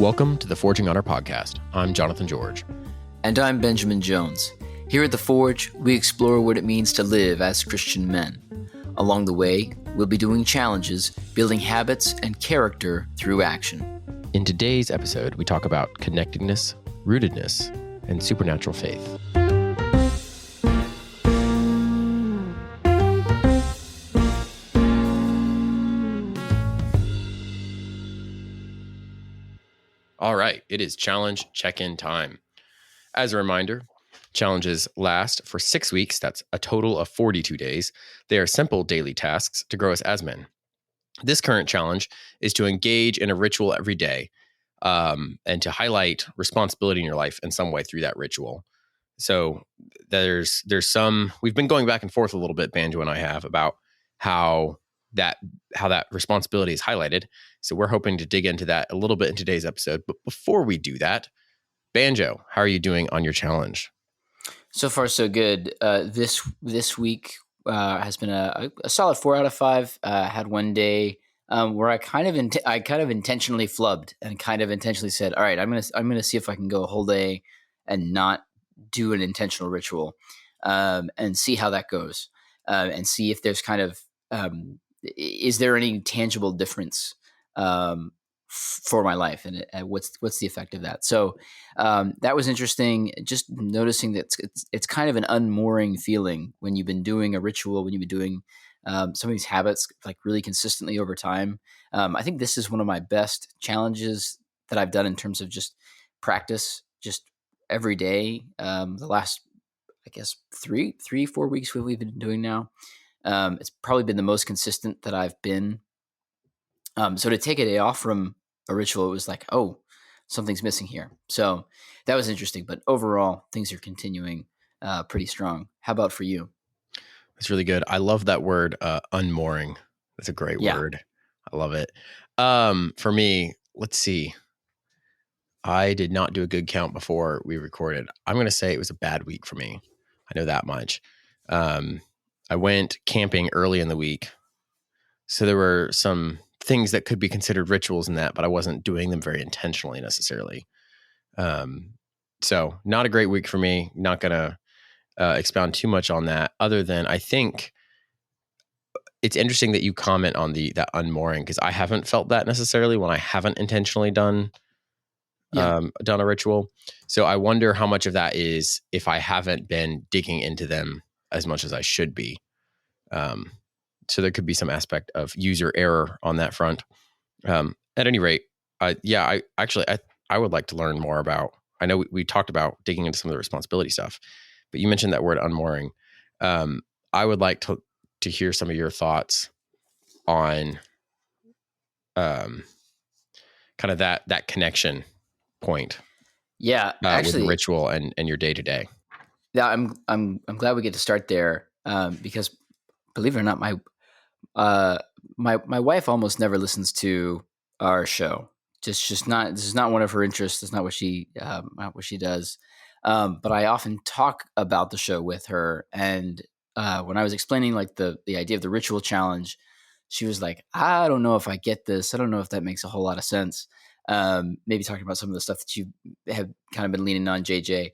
Welcome to the Forging Honor podcast. I'm Jonathan George. And I'm Benjamin Jones. Here at The Forge, we explore what it means to live as Christian men. Along the way, we'll be doing challenges, building habits and character through action. In today's episode, we talk about connectedness, rootedness, and supernatural faith. All right, it is challenge check-in time. As a reminder, challenges last for 6 weeks. That's a total of 42 days. They are simple daily tasks to grow us as men. This current challenge is to engage in a ritual every day and to highlight responsibility in your life in some way through that ritual. So there's some, we've been going back and forth a little bit, Banjo and I have, about how that responsibility is highlighted. So we're hoping to dig into that a little bit in today's episode. But before we do that, Banjo, how are you doing on your challenge? So far, so good. This week has been a solid 4 out of 5. Had one day where I kind of intentionally flubbed and kind of intentionally said, "All right, I'm gonna see if I can go a whole day and not do an intentional ritual, and see how that goes, and see if there's kind of is there any tangible difference for my life, and what's the effect of that?" So that was interesting. Just noticing that it's kind of an unmooring feeling when you've been doing a ritual, when you've been doing some of these habits like really consistently over time. I think this is one of my best challenges that I've done in terms of just practice, just every day. The last, I guess, 4 weeks we've been doing now. It's probably been the most consistent that I've been. So to take a day off from a ritual, it was like, oh, something's missing here. So that was interesting. But overall, things are continuing pretty strong. How about for you? That's really good. I love that word, unmooring. That's a great word. I love it. For me, let's see. I did not do a good count before we recorded. I'm going to say it was a bad week for me. I know that much. I went camping early in the week. So there were some things that could be considered rituals in that, but I wasn't doing them very intentionally necessarily. So not a great week for me. Not going to expound too much on that, other than I think it's interesting that you comment on that unmooring, because I haven't felt that necessarily when I haven't intentionally done a ritual. So I wonder how much of that is if I haven't been digging into them as much as I should be. So there could be some aspect of user error on that front. At any rate, I would like to learn more about, I know we talked about digging into some of the responsibility stuff, but you mentioned that word unmooring. I would like to hear some of your thoughts on kind of that connection point. Yeah, actually, with ritual and your day to day. Yeah, I'm glad we get to start there, because believe it or not, my wife almost never listens to our show. Just not. This is not one of her interests. It's not what she does. But I often talk about the show with her, and when I was explaining like the idea of the ritual challenge, she was like, "I don't know if I get this. I don't know if that makes a whole lot of sense." Maybe talking about some of the stuff that you have kind of been leaning on, JJ.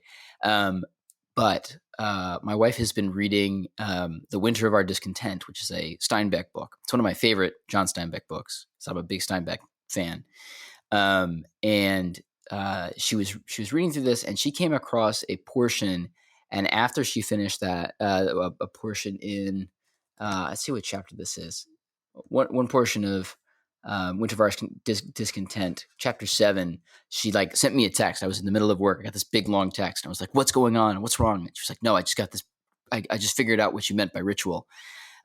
But my wife has been reading The Winter of Our Discontent, which is a Steinbeck book. It's one of my favorite John Steinbeck books, so I'm a big Steinbeck fan. And she was reading through this, and she came across a portion. And after she finished that, a portion in let's see what chapter this is. One portion of Winter of Our Discontent, chapter 7. She like sent me a text. I was in the middle of work. I got this big long text, and I was like, "What's going on? What's wrong?" And she was like, "No, I just got this. I just figured out what you meant by ritual."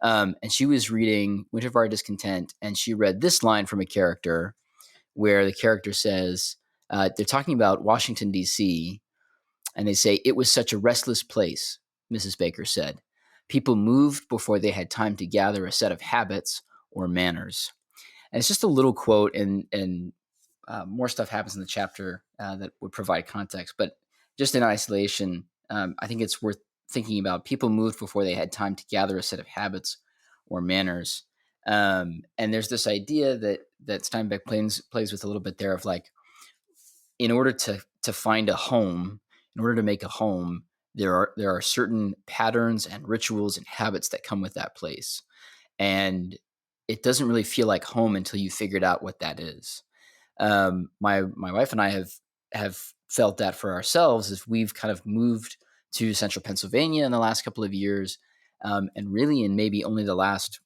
And she was reading Winter of Our Discontent, and she read this line from a character where the character says, they're talking about Washington, D.C., and they say, "It was such a restless place," Mrs. Baker said. "People moved before they had time to gather a set of habits or manners." And it's just a little quote, and more stuff happens in the chapter that would provide context. But just in isolation, I think it's worth thinking about. People moved before they had time to gather a set of habits or manners. And there's this idea that Steinbeck plays with a little bit there of like, in order to find a home, in order to make a home, there are certain patterns and rituals and habits that come with that place, and it doesn't really feel like home until you figured out what that is. My wife and I have felt that for ourselves as we've kind of moved to central Pennsylvania in the last couple of years, and really in maybe only the last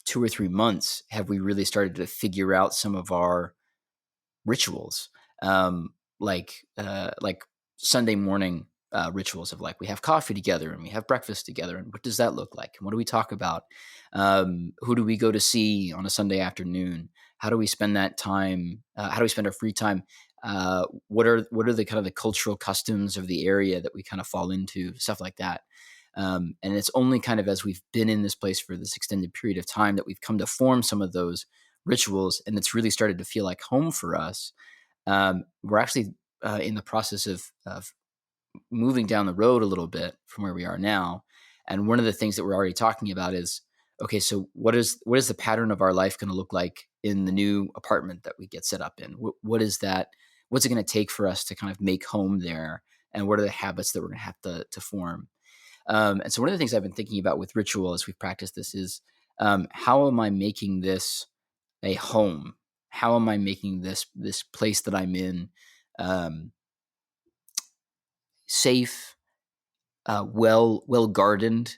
2 or 3 months have we really started to figure out some of our rituals, like Sunday morning rituals of like we have coffee together and we have breakfast together, and what does that look like? And what do we talk about? Who do we go to see on a Sunday afternoon? How do we spend that time? How do we spend our free time? What are the kind of the cultural customs of the area that we kind of fall into? Stuff like that. And it's only kind of as we've been in this place for this extended period of time that we've come to form some of those rituals, and it's really started to feel like home for us. We're actually in the process of moving down the road a little bit from where we are now, and one of the things that we're already talking about is, okay, so what is the pattern of our life going to look like in the new apartment that we get set up in? What is that? What's it going to take for us to kind of make home there? And what are the habits that we're going to have to form? And so one of the things I've been thinking about with ritual as we've practiced this is, how am I making this a home? How am I making this place that I'm in um, safe, well gardened,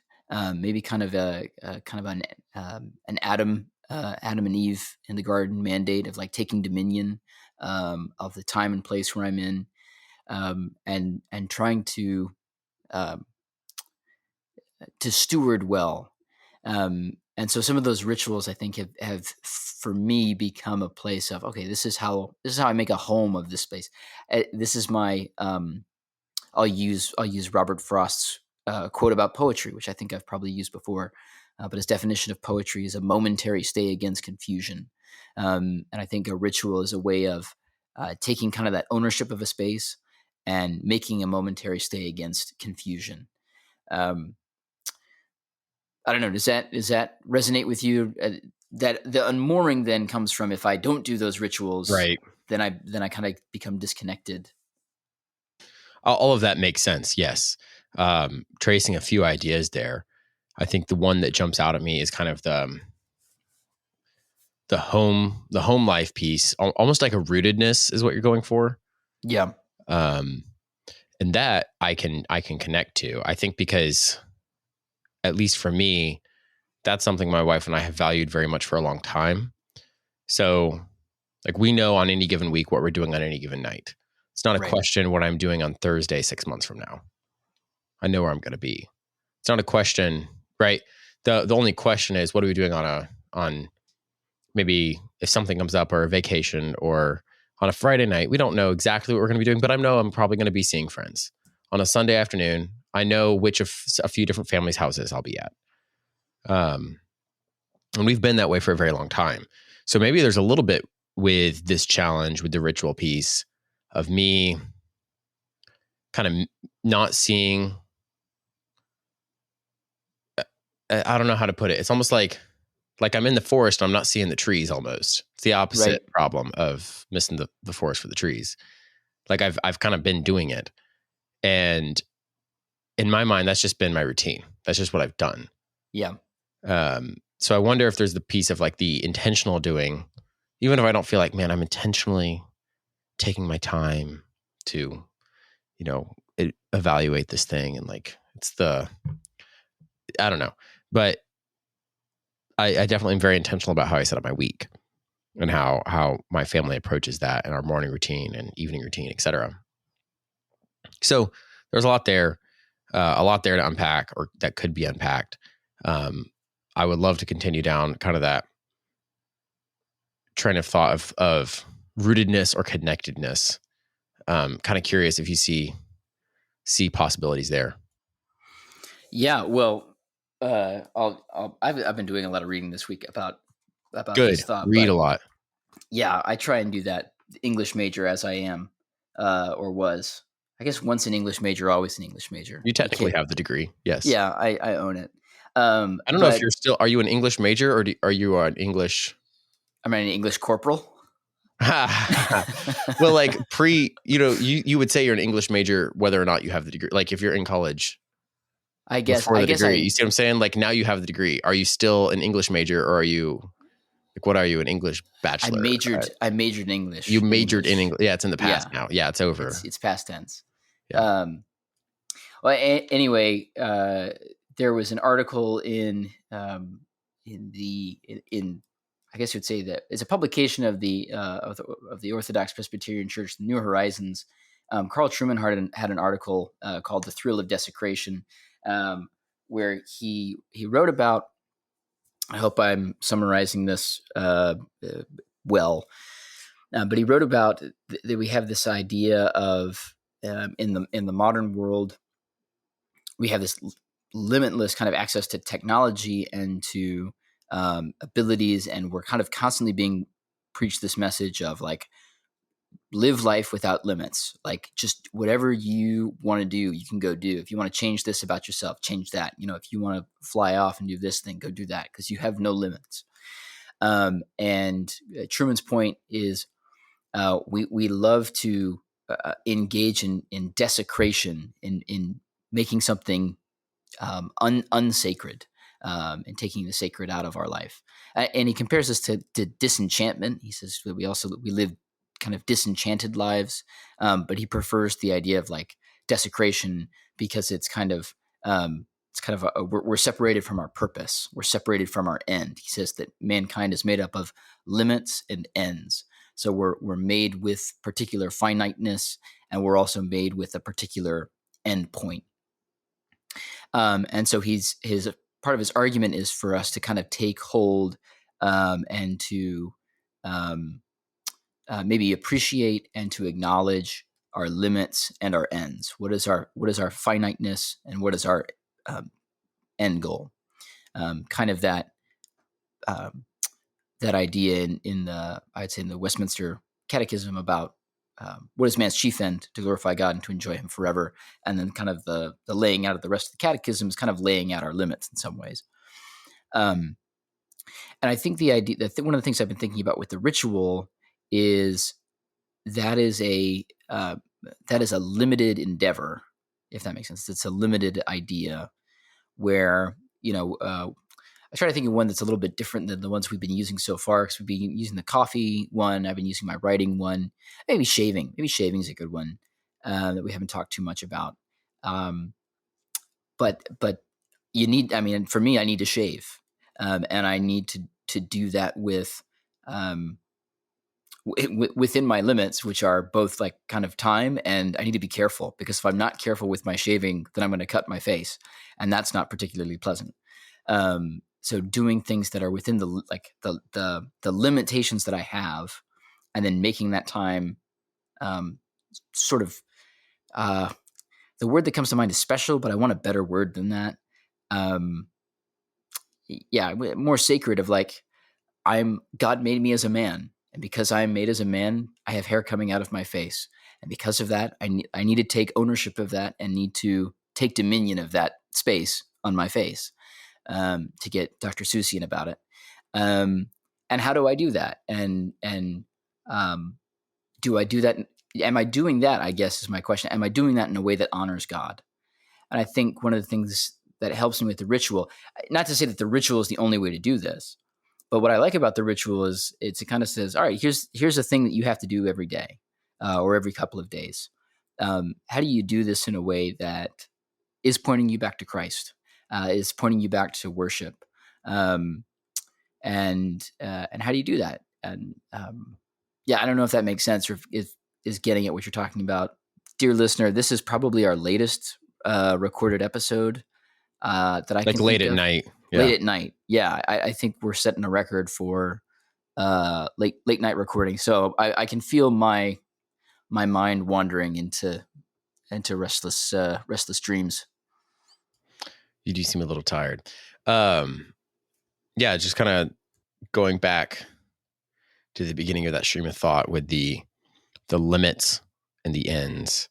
maybe kind of a kind of an Adam and Eve in the garden mandate of like taking dominion of the time and place where I'm in, and trying um, to steward well. And so some of those rituals I think have for me become a place of, okay, this is how I make a home of this space. This is my I'll use Robert Frost's quote about poetry, which I think I've probably used before. But his definition of poetry is a momentary stay against confusion. And I think a ritual is a way of taking kind of that ownership of a space and making a momentary stay against confusion. Um, I don't know. Does that resonate with you? That the unmooring then comes from, if I don't do those rituals, Right. then I kind of become disconnected. All of that makes sense. Yes. Tracing a few ideas there. I think the one that jumps out at me is kind of the home life piece, almost like a rootedness is what you're going for. Yeah. Um, and that I can connect to. I think because, at least for me, that's something my wife and I have valued very much for a long time. So, like, we know on any given week what we're doing on any given night. It's not a Right. question what I'm doing on Thursday 6 months from now. I know where I'm going to be. It's not a question, right? The only question is, what are we doing on maybe if something comes up, or a vacation, or on a Friday night. We don't know exactly what we're going to be doing, but I know I'm probably going to be seeing friends. On a Sunday afternoon, I know which of a few different families' houses I'll be at. Um, and we've been that way for a very long time. So maybe there's a little bit with this challenge with the ritual piece of me kind of not seeing. I don't know how to put it. It's almost like I'm in the forest, I'm not seeing the trees almost. It's the opposite Right. problem of missing the forest for the trees. Like I've kind of been doing it. And in my mind, that's just been my routine. That's just what I've done. Yeah. So I wonder if there's the piece of like the intentional doing, even if I don't feel like, man, I'm intentionally taking my time to, evaluate this thing. And like, I don't know. But I definitely am very intentional about how I set up my week and how my family approaches that, and our morning routine and evening routine, et cetera. So there's a lot there to unpack, or that could be unpacked. I would love to continue down kind of that train of thought of rootedness or connectedness. Kind of curious if you see possibilities there. Yeah. Well, I've been doing a lot of reading this week about Good. this thought, Read a but lot. yeah, I try and do that. English major as I am, or was. I guess once an English major, always an English major. You You technically can't. have the degree. Yes. Yeah, I own it. I don't know if But are you an English major, or are you an English? I'm an English corporal. Well, like you would say you're an English major whether or not you have the degree. Like if you're in college I guess before I the guess degree, you I see what I'm saying? Like now you have the degree. Are you still an English major, or are you like what are you, an English I bachelor? majored I majored in You English majored in English. Yeah, it's in the past Yeah, now. Yeah, it's over. it's past tense. Yeah. Um, well, anyway, there was an article in I guess you'd say that it's a publication of the Orthodox Presbyterian Church, the New Horizons. Carl Trueman had an article called "The Thrill of Desecration," um, where he wrote about. I hope I'm summarizing this well, but he wrote about that we have this idea of in the modern world we have this limitless kind of access to technology and to abilities, and we're kind of constantly being preached this message of like live life without limits, like just whatever you want to do you can go do. If you want to change this about yourself, change that. If you want to fly off and do this thing, go do that, because you have no limits. And Truman's point is we love to engage in desecration, in making something unsacred, and taking the sacred out of our life. And he compares this to disenchantment. He says that we live kind of disenchanted lives, but he prefers the idea of like desecration because it's kind of we're separated from our purpose. We're separated from our end. He says that mankind is made up of limits and ends. So we're made with particular finiteness, and we're also made with a particular end point. And so his part of his argument is for us to kind of take hold and to um, maybe appreciate and to acknowledge our limits and our ends. What is our finiteness, and what is our end goal? Kind of um, that idea in the, I'd say, in the Westminster Catechism about what is man's chief end? To glorify God and to enjoy Him forever. And then kind of the laying out of the rest of the Catechism is kind of laying out our limits in some ways. And I think the idea that one of the things I've been thinking about with the ritual is that is a limited endeavor, if that makes sense. It's a limited idea where I try to think of one that's a little bit different than the ones we've been using so far, because we've been using the coffee one. I've been using my writing one. Maybe shaving. Maybe shaving is a good one that we haven't talked too much about. But you need. I mean, for me, I need to shave, and I need to do that with within my limits, which are both like kind of time, and I need to be careful, because if I'm not careful with my shaving, then I'm going to cut my face, and that's not particularly pleasant. So doing things that are within the limitations that I have, and then making that time sort of the word that comes to mind is special, but I want a better word than that. More sacred, of like, God made me as a man, and because I am made as a man, I have hair coming out of my face, and because of that, I need to take ownership of that and need to take dominion of that space on my face. To get Dr. Seussian about it. And how do I do that? And do I do that? Am I doing that? I guess is my question. Am I doing that in a way that honors God? And I think one of the things that helps me with the ritual, not to say that the ritual is the only way to do this, but what I like about the ritual is it kind of says, all right, here's a thing that you have to do every day or every couple of days. How do you do this in a way that is pointing you back to Christ? Is pointing you back to worship, and how do you do that? And I don't know if that makes sense, or if is getting at what you're talking about, dear listener. This is probably our latest recorded episode that I Like can late think at of. night. Yeah. Late at night, yeah. I think we're setting a record for late night recording. So I can feel my mind wandering into restless dreams. You do seem a little tired. Yeah, just kind of going back to the beginning of that stream of thought with the limits and the ends,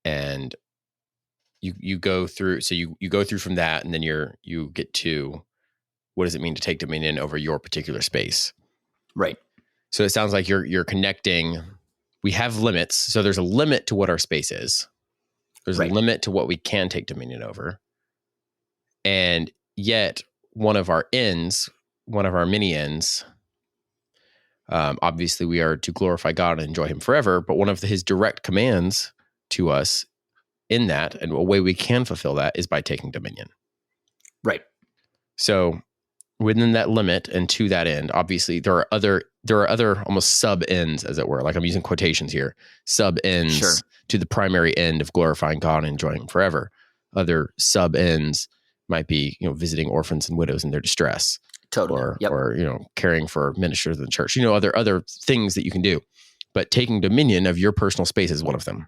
and you go through. So you go through from that, and then you get to what does it mean to take dominion over your particular space? Right. So it sounds like you're connecting. We have limits. So there's a limit to what our space is. There's a Right. limit to what we can take dominion over. And yet one of our many ends, obviously we are to glorify God and enjoy him forever. But one of his direct commands to us in that, and a way we can fulfill that, is by taking dominion. Right. So within that limit and to that end, obviously there are other almost sub ends, as it were. Like I'm using quotations here, sub ends Sure. to the primary end of glorifying God and enjoying him forever. Other sub ends might be, visiting orphans and widows in their distress, Totally. or caring for ministers in the church. Other things that you can do, but taking dominion of your personal space is one of them.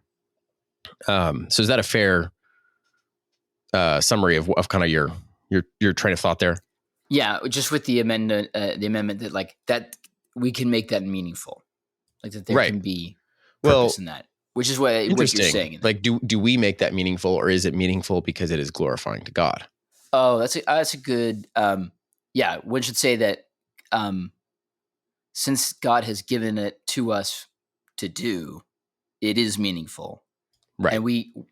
So is that a fair summary of kind of your train of thought there? Yeah, just with the amendment that like that we can make that meaningful, like that there can be purpose in that, which is what you're saying. Like, do we make that meaningful, or is it meaningful because it is glorifying to God? Oh, that's a good. Yeah, one should say that since God has given it to us to do, it is meaningful, right? And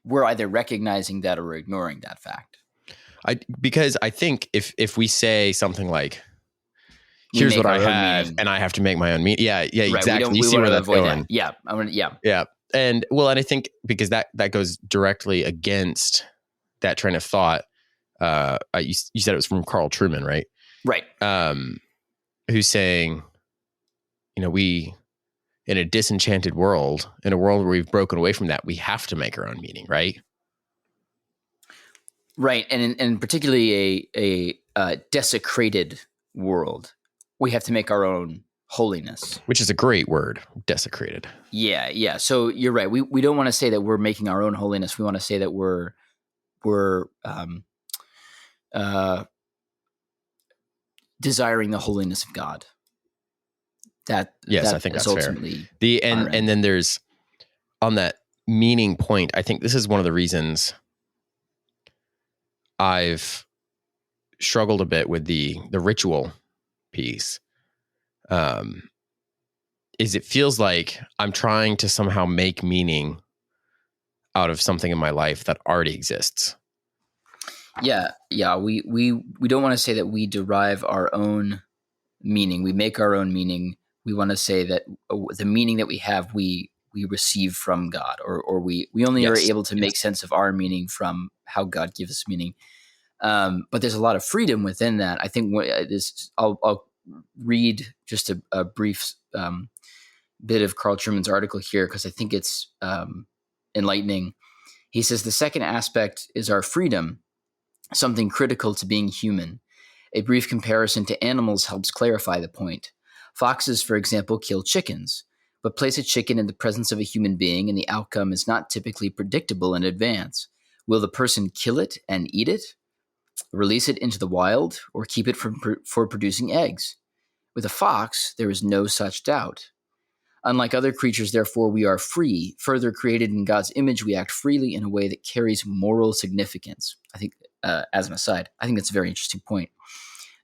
we're either recognizing that or ignoring that fact. Because I think if we say something like, here's what I have, and I have to make my own meaning. Yeah, right. exactly. You see where that's going. That. Yeah, yeah. And I think because that goes directly against that train of thought. You said it was from Carl Trueman, right? Right. Who's saying, we, in a disenchanted world, in a world where we've broken away from that, we have to make our own meaning, right? Right, and particularly a desecrated world, we have to make our own holiness, which is a great word, desecrated. Yeah. So you're right. We don't want to say that we're making our own holiness. We want to say that we're desiring the holiness of God. I think that's ultimately fair. And then there's, on that meaning point, I think this is one of the reasons I've struggled a bit with the ritual piece. Is it feels like I'm trying to somehow make meaning out of something in my life that already exists. Yeah. We don't want to say that we derive our own meaning. We make our own meaning. We want to say that the meaning that we have, we receive from God, or we only are able to make sense of our meaning from how God gives us meaning. But there's a lot of freedom within that. I think I'll read just a brief bit of Carl Trueman's article here because I think it's enlightening. He says the second aspect is our freedom, something critical to being human. A brief comparison to animals helps clarify the point. Foxes, for example, kill chickens, but place a chicken in the presence of a human being and the outcome is not typically predictable in advance. Will the person kill it and eat it, release it into the wild, or keep it for producing eggs? With a fox, there is no such doubt. Unlike other creatures, therefore, we are free. Further, created in God's image, we act freely in a way that carries moral significance. I think, as an aside, I think that's a very interesting point.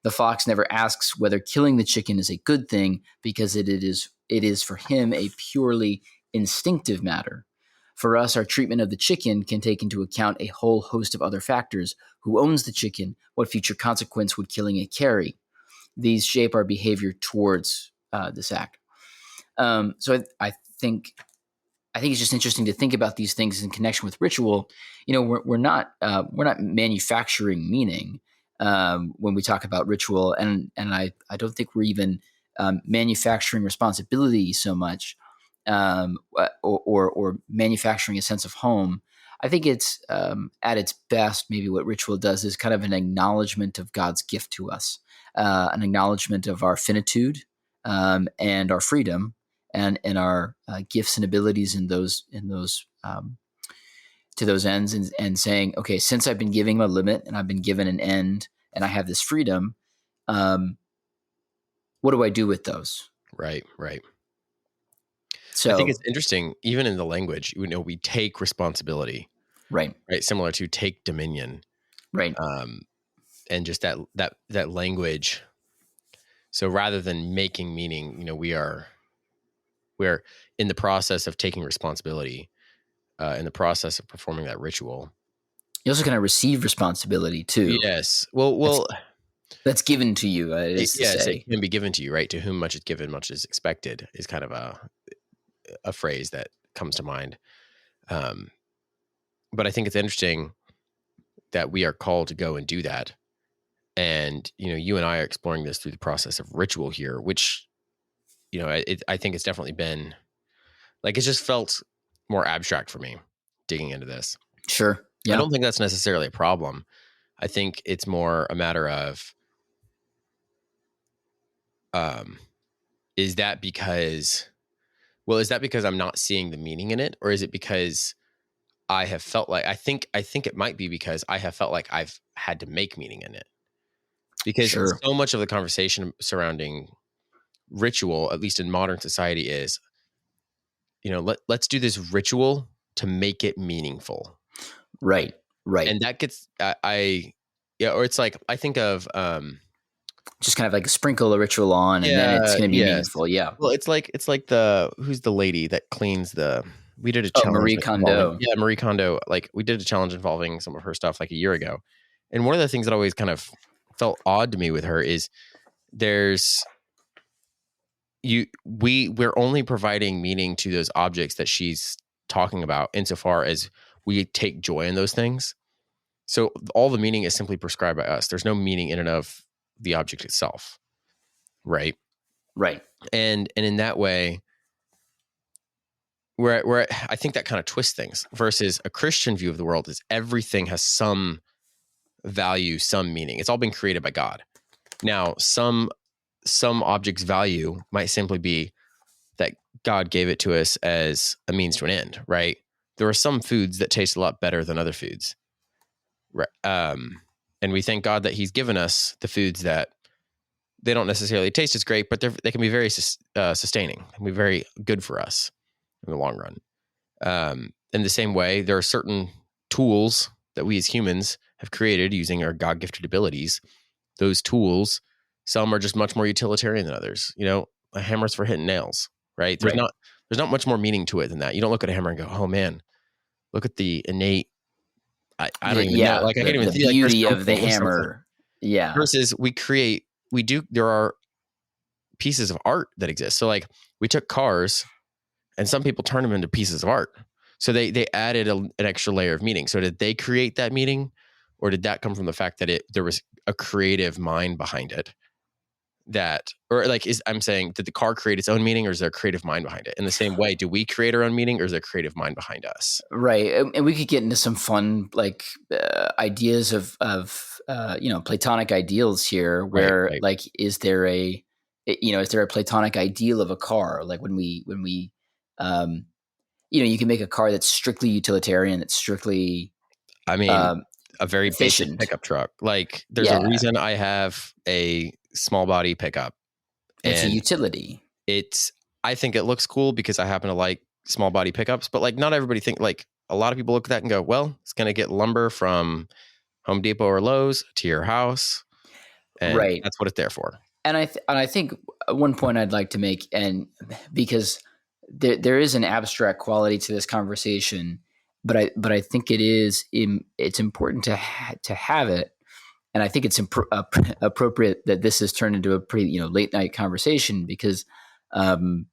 The fox never asks whether killing the chicken is a good thing because it is for him a purely instinctive matter. For us, our treatment of the chicken can take into account a whole host of other factors. Who owns the chicken? What future consequence would killing it carry? These shape our behavior towards this act. So I think it's just interesting to think about these things in connection with ritual. We're not manufacturing meaning when we talk about ritual, and I don't think we're even manufacturing responsibility so much, or manufacturing a sense of home. I think it's at its best, maybe what ritual does is kind of an acknowledgement of God's gift to us, an acknowledgement of our finitude and our freedom, and our gifts and abilities in those to those ends, and saying, okay, since I've been giving a limit and I've been given an end and I have this freedom, what do I do with those? Right. So I think it's interesting, even in the language, we take responsibility, right, similar to take dominion, right, and just that language. So rather than making meaning, we are where in the process of taking responsibility, in the process of performing that ritual. You also kind of receive responsibility too. Yes. That's Well, that's given to you, is to yes, it say. can be given to you, right? To whom much is given, much is expected is kind of a phrase that comes to mind. Um, but I think it's interesting that we are called to go and do that. And, you and I are exploring this through the process of ritual here, which, I think it's definitely been like, it's just felt more abstract for me digging into this. Sure. I Yeah. don't think that's necessarily a problem. I think it's more a matter of, um, is that because, is that because I'm not seeing the meaning in it? Or is it because I have felt like, I think it might be because I have felt like I've had to make meaning in it, because Sure. so much of the conversation surrounding ritual, at least in modern society, is, let's do this ritual to make it meaningful. Right. Right. And that gets, yeah, or it's like, I think of, Just kind of like sprinkle a ritual on, and then it's yeah, going to be yes. meaningful. Yeah. Well, it's like who's the lady that cleans we did a Oh, challenge Marie involving, Kondo. yeah, Marie Kondo. Like, we did a challenge involving some of her stuff like a year ago. And one of the things that always kind of felt odd to me with her is there's we're only providing meaning to those objects that she's talking about insofar as we take joy in those things. So all the meaning is simply prescribed by us. There's no meaning in and of the object itself, right? Right. And in that way, where I think that kind of twists things, versus a Christian view of the world is everything has some value, some meaning. It's all been created by God. Now, some object's value might simply be that God gave it to us as a means to an end, right? There are some foods that taste a lot better than other foods, right? And we thank God that He's given us the foods that they don't necessarily taste as great, but they can be very sustaining, can be very good for us in the long run. In the same way, there are certain tools that we as humans have created using our God gifted abilities. Those tools, some are just much more utilitarian than others. A hammer's for hitting nails, right? There's Right. not there's not much more meaning to it than that. You don't look at a hammer and go, "Oh man, look at the innate." I don't even know. Yeah. Like, I can't even The see, like, there's beauty of the something or something. hammer. Yeah. Versus there are pieces of art that exist. So, like, we took cars and some people turn them into pieces of art. So they added an extra layer of meaning. So did they create that meaning, or did that come from the fact that there was a creative mind behind it? I'm saying, did the car create its own meaning, or is there a creative mind behind it? In the same way, do we create our own meaning, or is there a creative mind behind us? Right. And we could get into some fun, like, ideas of Platonic ideals here, Right, where, right. like, is there a Platonic ideal of a car? Like, um, you can make a car that's strictly utilitarian, that's strictly I mean, um, a very basic efficient. pickup truck. Like, there's a Yeah. reason I have a small body pickup, It's a and utility. it's I think it looks cool because I happen to like small body pickups, but, like, not everybody like, a lot of people look at that and go, well, it's going to get lumber from Home Depot or Lowe's to your house, and Right. that's what it's there for. And I think one point I'd like to make, and because there is an abstract quality to this conversation, but I think it's important to have it, and I think it's appropriate that this has turned into a pretty late night conversation, because um,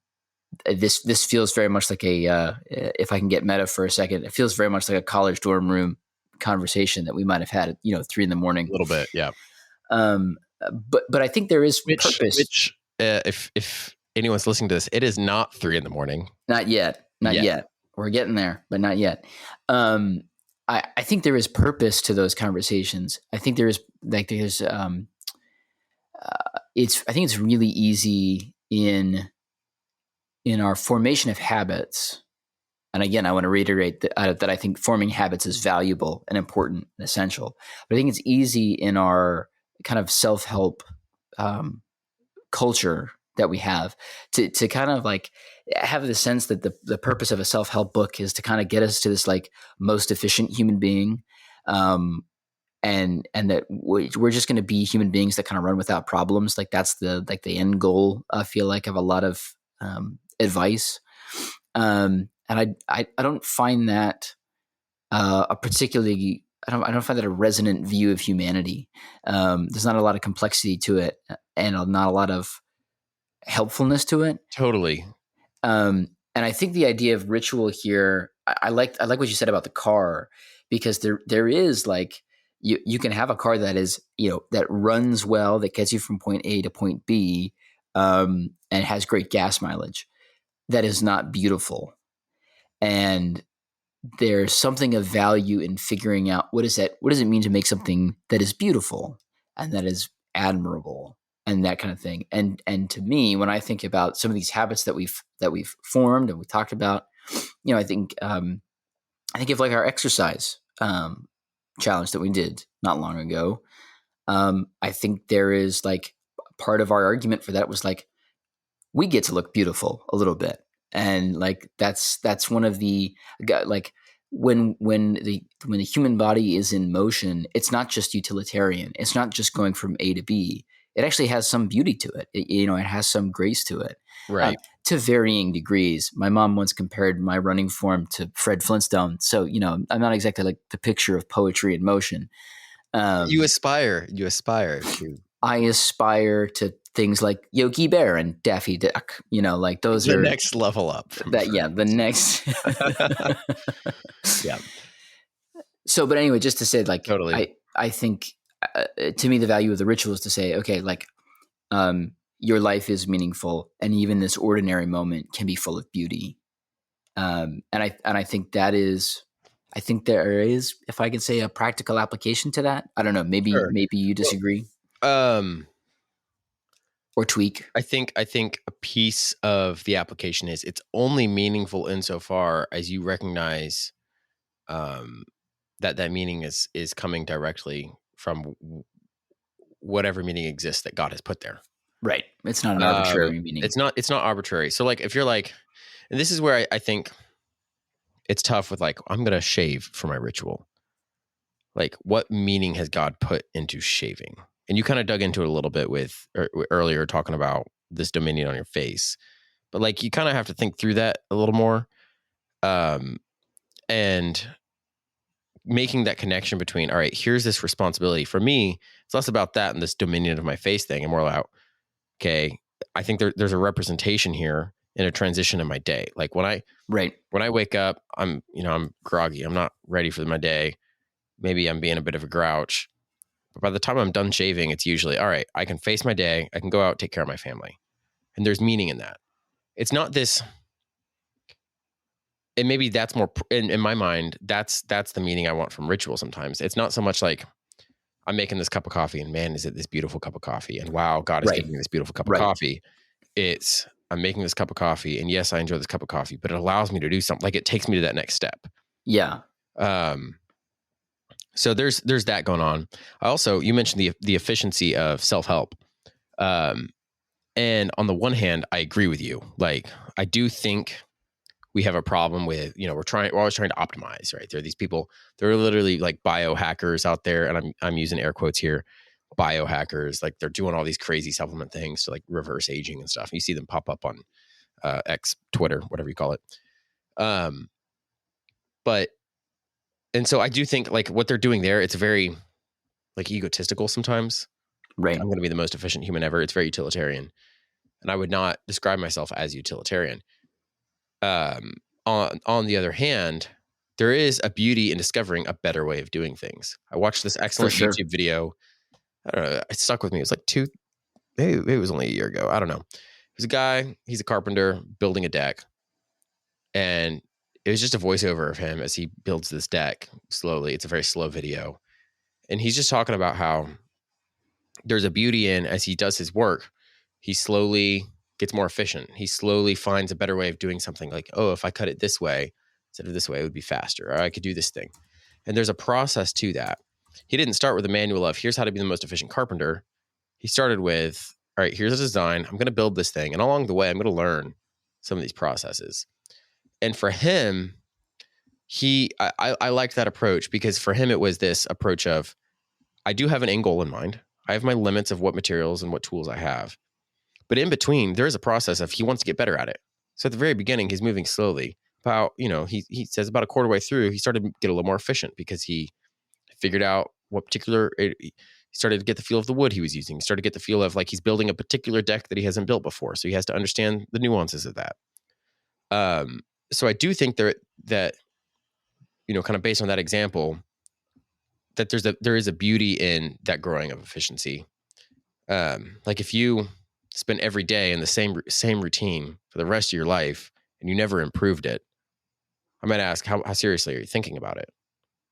this feels very much like if I can get meta for a second, it feels very much like a college dorm room conversation that we might have had at 3 in the morning. A little bit, yeah. But I think there is purpose. Which if anyone's listening to this, it is not 3 a.m. Not yet. Not yet. yet. We're getting there, but not yet. Um, I think there is purpose to those conversations. I think there is I think it's really easy in our formation of habits. And again, I want to reiterate that I think forming habits is valuable and important and essential. But I think it's easy in our kind of self-help culture that we have to kind of like have the sense that the purpose of a self-help book is to kind of get us to this like most efficient human being, and that we're just going to be human beings that kind of run without problems. Like, that's the end goal, I feel like, of a lot of advice. And I don't find that a particularly I don't find that a resonant view of humanity. There's not a lot of complexity to it, and not a lot of helpfulness to it. Totally. And I think the idea of ritual here, I like what you said about the car, because there is like you can have a car that is, that runs well, that gets you from point A to point B, and has great gas mileage. That is not beautiful, and there's something of value in figuring out what does it mean to make something that is beautiful and that is admirable and that kind of thing. And to me, when I think about some of these habits that we've formed and we talked about, I think of like our exercise challenge that we did not long ago. I think there is like part of our argument for that was like, we get to look beautiful a little bit, and like that's one of the, like, when the human body is in motion, it's not just utilitarian. It's not just going from A to B. It actually has some beauty to it. It has some grace to it, Right. to varying degrees. My mom once compared my running form to Fred Flintstone, so I'm not exactly like the picture of poetry in motion. You aspire to I aspire to things like Yogi Bear and Daffy Duck. Like those the are next level up from that. Yeah, the next. Yeah. So, but anyway, just to say, like, Totally. I think to me the value of the ritual is to say, okay, like, your life is meaningful, and even this ordinary moment can be full of beauty. And I think that is. I think there is, if I can say, a practical application to that. I don't know. Maybe Sure. you Well, disagree um, or tweak. I think a piece of the application is it's only meaningful insofar as you recognize that meaning is coming directly from whatever meaning exists that God has put there. Right. It's not an arbitrary meaning. It's not arbitrary. So like if you're like, and this is where I think it's tough with like, I'm gonna shave for my ritual. Like, what meaning has God put into shaving? And you kind of dug into it a little bit with earlier talking about this dominion on your face, but like you kind of have to think through that a little more, and making that connection between, all right, here's this responsibility for me. It's less about that and this dominion of my face thing, and more about, okay, I think there's a representation here in a transition in my day. Like when I wake up, I'm groggy. I'm not ready for my day. Maybe I'm being a bit of a grouch. But by the time I'm done shaving, it's usually, all right, I can face my day. I can go out, take care of my family. And there's meaning in that. It's not this, and maybe that's more, in my mind, that's the meaning I want from ritual sometimes. It's not so much like I'm making this cup of coffee and man, is it this beautiful cup of coffee? And wow, God is giving me this beautiful cup of coffee. It's, I'm making this cup of coffee and yes, I enjoy this cup of coffee, but it allows me to do something. Like it takes me to that next step. Yeah. So there's that going on. Also, you mentioned the efficiency of self-help. And on the one hand, I agree with you. Like, I do think we have a problem with, we're always trying to optimize, right? There are these people, they're literally like biohackers out there. And I'm using air quotes here, biohackers. Like they're doing all these crazy supplement things to like reverse aging and stuff. You see them pop up on X, Twitter, whatever you call it. And so I do think like what they're doing there, it's very like egotistical sometimes. Right. I'm going to be the most efficient human ever. It's very utilitarian. And I would not describe myself as utilitarian. On the other hand, there is a beauty in discovering a better way of doing things. I watched this excellent YouTube video. I don't know. It stuck with me. It was like maybe it was only a year ago. I don't know. There's a guy, he's a carpenter building a deck. And it was just a voiceover of him as he builds this deck slowly. It's a very slow video. And he's just talking about how there's a beauty in, as he does his work, he slowly gets more efficient. He slowly finds a better way of doing something. Like, oh, if I cut it this way instead of this way, it would be faster. Or I could do this thing. And there's a process to that. He didn't start with a manual of here's how to be the most efficient carpenter. He started with, all right, here's a design. I'm going to build this thing. And along the way, I'm going to learn some of these processes. And for him, I liked that approach because for him, it was this approach of, I do have an end goal in mind. I have my limits of what materials and what tools I have. But in between, there is a process of he wants to get better at it. So at the very beginning, he's moving slowly. About, he says about a quarter way through, he started to get a little more efficient because he figured out what particular, he started to get the feel of the wood he was using. He started to get the feel of like he's building a particular deck that he hasn't built before. So he has to understand the nuances of that. So I do think that, kind of based on that example, that there is a beauty in that growing of efficiency. Like if you spend every day in the same routine for the rest of your life and you never improved it, I might ask, how seriously are you thinking about it?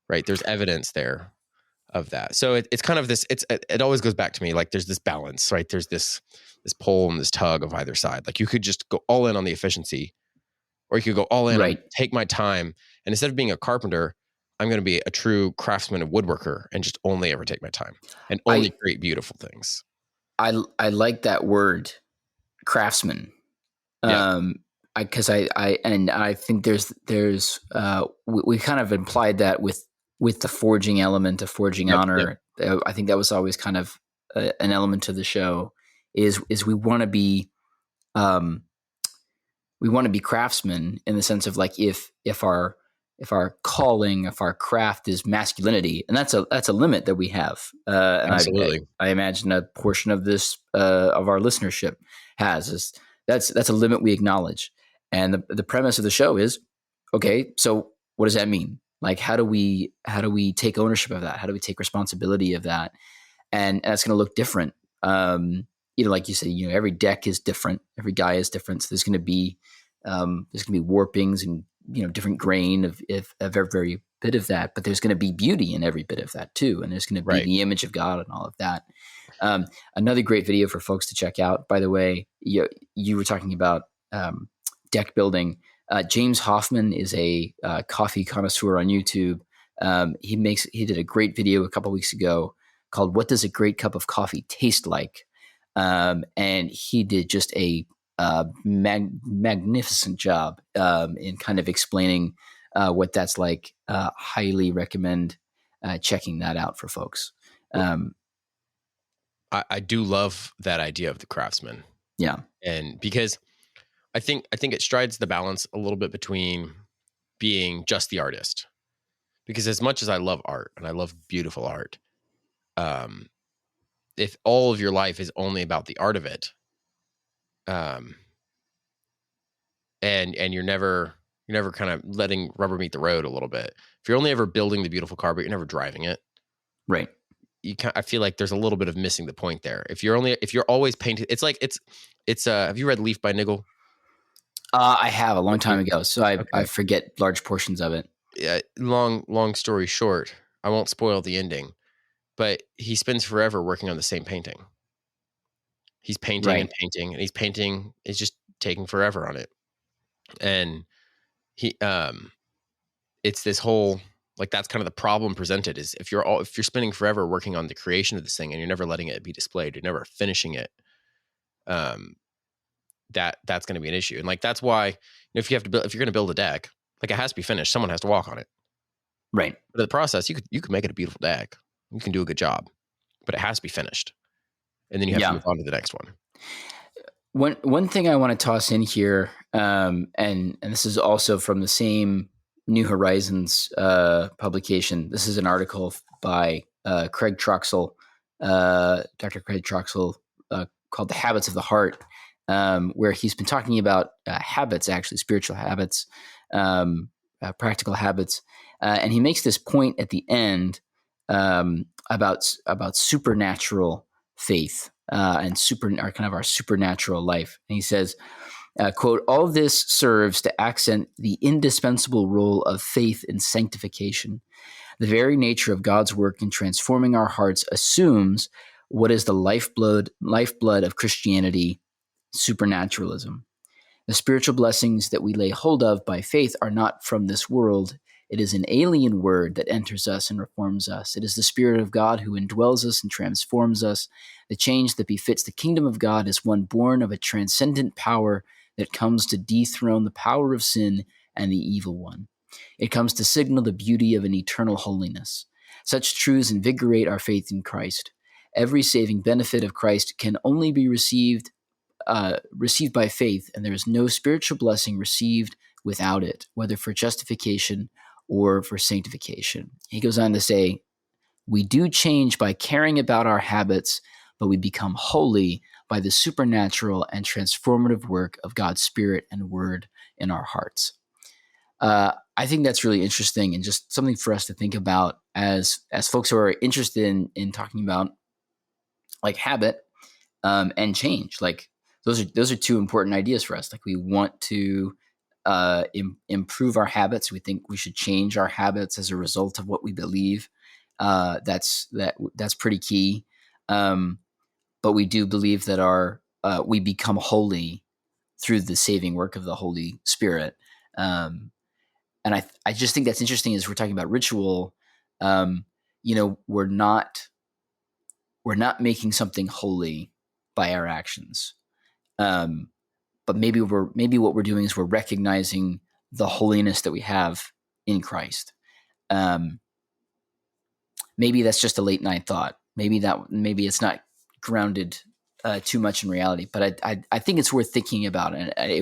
Right? There's evidence there of that. So it's kind of this. It always goes back to me like there's this balance, right? There's this pull and this tug of either side. Like you could just go all in on the efficiency, or you could go all in on Right. take my time. And instead of being a carpenter, I'm going to be a true craftsman and woodworker and just only ever take my time and only I create beautiful things. I like that word, craftsman. Yeah, Because I think we kind of implied that with the forging element of forging yep, yep, honor. I think that was always kind of an element of the show is we want to be um, craftsmen in the sense of like if our calling, if our craft is masculinity, and that's a limit that we have, and absolutely. I imagine a portion of this of our listenership has is that's a limit we acknowledge, and the premise of the show is okay. So what does that mean? Like how do we take ownership of that? How do we take responsibility of that? And that's going to look different. Like you said, every deck is different, every guy is different. So there's going to be warpings and different grain of every bit of that, but there's going to be beauty in every bit of that too, and there's going to be Right. the image of God and all of that. Another great video for folks to check out, by the way, you were talking about deck building. James Hoffman is a coffee connoisseur on YouTube. He did a great video a couple weeks ago called "What Does a Great Cup of Coffee Taste Like?" And he did just a magnificent job in kind of explaining what that's like. Highly recommend checking that out for folks. I do love that idea of the craftsman, Yeah, and because I think it strides the balance a little bit between being just the artist. Because as much as I love art and I love beautiful art, um, if all of your life is only about the art of it, um, and you're never kind of letting rubber meet the road a little bit. If you're only ever building the beautiful car, but you're never driving it, right. I feel like there's a little bit of missing the point there. If you're always painting, it's like it's have you read Leaf by Niggle? I have a long time ago, so I Okay. forget large portions of it. Yeah, long story short, I won't spoil the ending, but he spends forever working on the same painting. He's painting and Right. painting, and he's painting. It's just taking forever on it, and he it's this whole like that's kind of the problem presented is if you're spending forever working on the creation of this thing and you're never letting it be displayed, you're never finishing it, um, that's going to be an issue. And like that's why if you have to build, if you're going to build a deck, like it has to be finished. Someone has to walk on it. Right. But in the process, you could make it a beautiful deck. You can do a good job, but it has to be finished, and then you have to Yeah. move on to the next one. One thing I want to toss in here, and this is also from the same New Horizons publication. This is an article by Craig Troxel, Dr. Craig Troxel, called "The Habits of the Heart," where he's been talking about habits, actually spiritual habits, practical habits, and he makes this point at the end about supernatural faith and our supernatural life. And he says, quote, "All this serves to accent the indispensable role of faith in sanctification. The very nature of God's work in transforming our hearts assumes what is the lifeblood of Christianity, supernaturalism. The spiritual blessings that we lay hold of by faith are not from this world. It is an alien word that enters us and reforms us. It is the Spirit of God who indwells us and transforms us. The change that befits the kingdom of God is one born of a transcendent power that comes to dethrone the power of sin and the evil one. It comes to signal the beauty of an eternal holiness. Such truths invigorate our faith in Christ. Every saving benefit of Christ can only be received received by faith, and there is no spiritual blessing received without it, whether for justification or for sanctification. He goes on to say, we do change by caring about our habits, but we become holy by the supernatural and transformative work of God's Spirit and Word in our hearts. I think that's really interesting and just something for us to think about as folks who are interested in talking about like habit and change. Like those are two important ideas for us. Like we want to improve our habits. We think we should change our habits as a result of what we believe. That's pretty key. But we do believe that we become holy through the saving work of the Holy Spirit. And I just think that's interesting as we're talking about ritual. We're not making something holy by our actions. But maybe what we're doing is we're recognizing the holiness that we have in Christ. Maybe that's just a late night thought. Maybe it's not grounded too much in reality. But I think it's worth thinking about. And I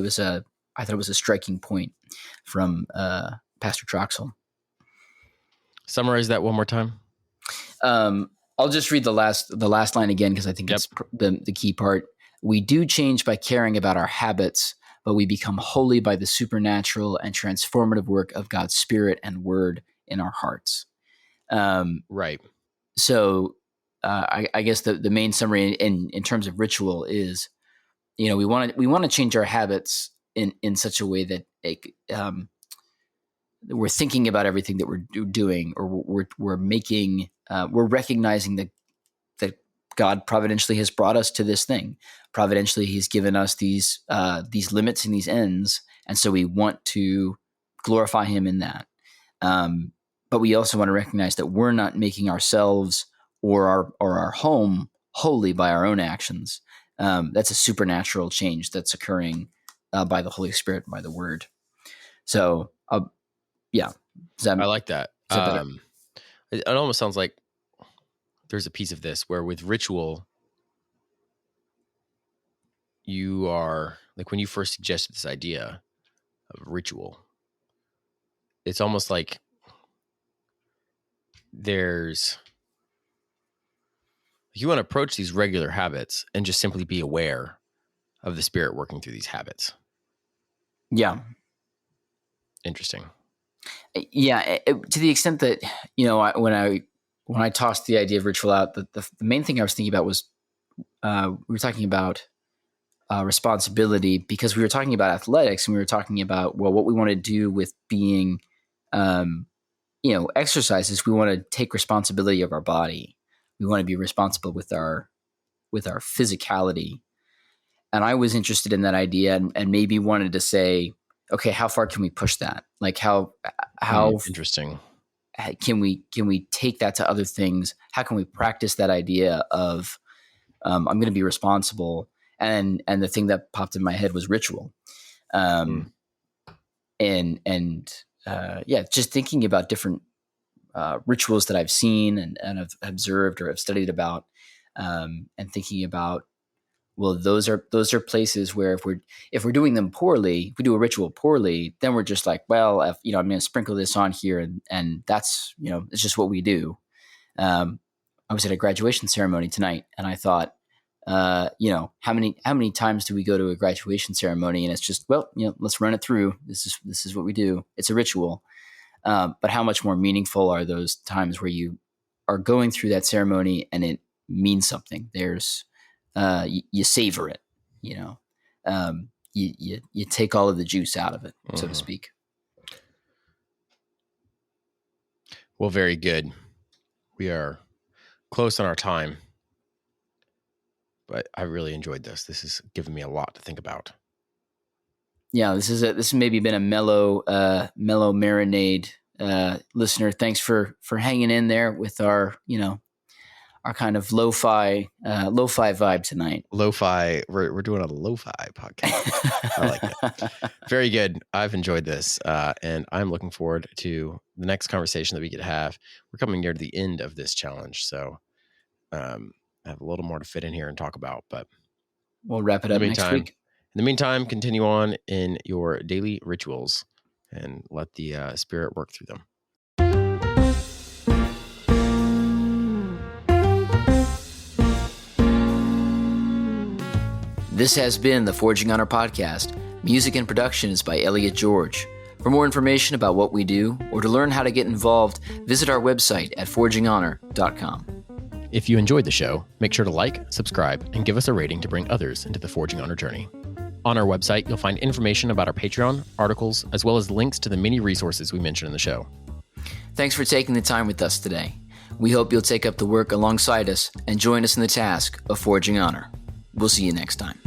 thought it was a striking point from Pastor Troxel. Summarize that one more time. I'll just read the last line again because I think it's the key part. We do change by caring about our habits, but we become holy by the supernatural and transformative work of God's Spirit and Word in our hearts. Right. So I guess the main summary in terms of ritual is, we want to change our habits in such a way that we're thinking about everything that we're doing, or we're making we're recognizing that God providentially has brought us to this thing. Providentially, He's given us these limits and these ends, and so we want to glorify Him in that. But we also want to recognize that we're not making ourselves or our home holy by our own actions. That's a supernatural change that's occurring by the Holy Spirit, by the Word. So, yeah, I like that. Is that better? It almost sounds like there's a piece of this where with ritual, you are like when you first suggested this idea of ritual, it's almost like you want to approach these regular habits and just simply be aware of the Spirit working through these habits. Yeah. Interesting. Yeah. To the extent that, when I tossed the idea of ritual out, the main thing I was thinking about was we were talking about responsibility, because we were talking about athletics and we were talking about, what we want to do with being, exercises. We want to take responsibility of our body. We want to be responsible with our physicality. And I was interested in that idea and maybe wanted to say, okay, how far can we push that? Like how interesting. Can we take that to other things? How can we practice that idea of I'm going to be responsible? And the thing that popped in my head was ritual. Just thinking about different rituals that I've seen and have observed or have studied about, and thinking about, well, those are places where if we're doing them poorly, if we do a ritual poorly, then we're just like, well, I'm going to sprinkle this on here, and that's it's just what we do. I was at a graduation ceremony tonight, and I thought, how many times do we go to a graduation ceremony and it's just, let's run it through. This is what we do. It's a ritual. But how much more meaningful are those times where you are going through that ceremony and it means something? There's you savor it, you take all of the juice out of it, so to speak. Well, very good. We are close on our time, but I really enjoyed this. This has given me a lot to think about. Yeah, this has maybe been a mellow marinade, listener. Thanks for hanging in there with our our kind of lo-fi vibe tonight. Lo-fi, we're doing a lo-fi podcast. I like that. Very good. I've enjoyed this, and I'm looking forward to the next conversation that we could have. We're coming near to the end of this challenge, so I have a little more to fit in here and talk about. But We'll wrap it In up the next meantime, week. continue on in your daily rituals and let the spirit work through them. This has been the Forging Honor podcast. Music and production is by Elliot George. For more information about what we do or to learn how to get involved, visit our website at forginghonor.com. If you enjoyed the show, make sure to like, subscribe, and give us a rating to bring others into the Forging Honor journey. On our website, you'll find information about our Patreon, articles, as well as links to the many resources we mention in the show. Thanks for taking the time with us today. We hope you'll take up the work alongside us and join us in the task of Forging Honor. We'll see you next time.